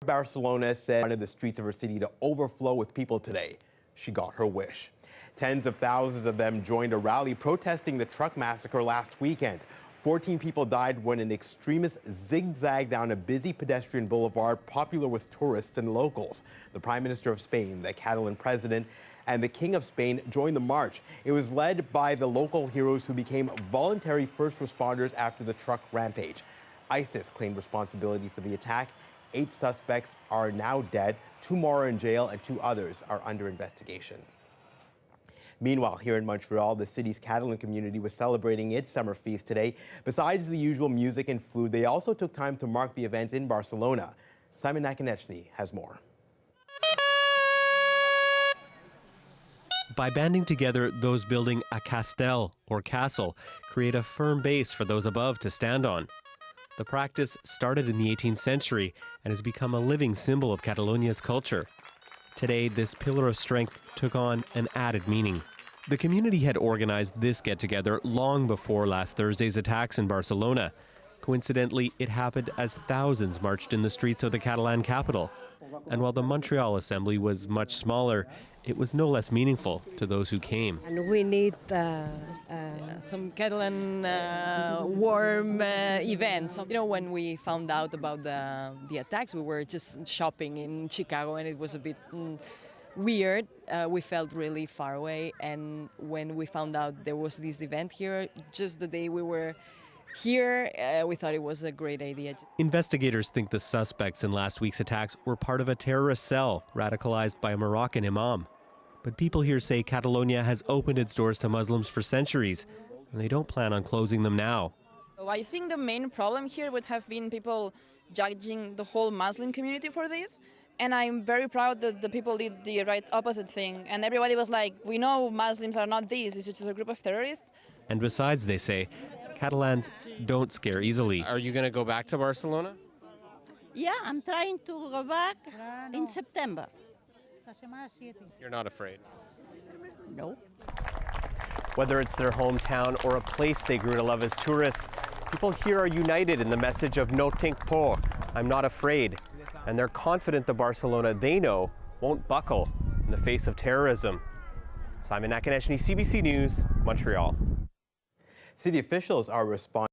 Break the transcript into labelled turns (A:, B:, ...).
A: Barcelona said wanted the streets of her city to overflow with people today. She got her wish. Tens of thousands of them joined a rally protesting the truck massacre last weekend. 14 people died when an extremist zigzagged down a busy pedestrian boulevard popular with tourists and locals. The Prime Minister of Spain, the Catalan president, and the King of Spain joined the march. It was led by the local heroes who became voluntary first responders after the truck rampage. ISIS claimed responsibility for the attack. 8 suspects are now dead, 2 more are in jail, and 2 others are under investigation. Meanwhile, here in Montreal, the city's Catalan community was celebrating its summer feast today. Besides the usual music and food, they also took time to mark the event in Barcelona. Simon Nakonechny has more.
B: By banding together, those building a castell, or castle, create a firm base for those above to stand on. The practice started in the 18th century and has become a living symbol of Catalonia's culture. Today, this pillar of strength took on an added meaning. The community had organized this get-together long before last Thursday's attacks in Barcelona. Coincidentally, it happened as thousands marched in the streets of the Catalan capital. And while the Montreal Assembly was much smaller, it was no less meaningful to those who came.
C: And we need
D: some Catalan warm events. You know, when we found out about the attacks, we were just shopping in Chicago and it was a bit weird. We felt really far away, and when we found out there was this event here, just the day we were here, we thought it was a great idea.
B: Investigators think the suspects in last week's attacks were part of a terrorist cell radicalized by a Moroccan imam. But people here say Catalonia has opened its doors to Muslims for centuries, and they don't plan on closing them now.
E: I think the main problem here would have been people judging the whole Muslim community for this. And I'm very proud that the people did the right opposite thing. And everybody was like, we know Muslims are not this, it's just a group of terrorists.
B: And besides, they say, Catalans don't scare easily.
F: Are you going to go back to Barcelona?
G: Yeah, I'm trying to go back in September.
F: You're not afraid?
G: No.
B: Whether it's their hometown or a place they grew to love as tourists, people here are united in the message of no tinc por, I'm not afraid. And they're confident the Barcelona they know won't buckle in the face of terrorism. Simon Nakonechny, CBC News, Montreal.
A: City officials are responding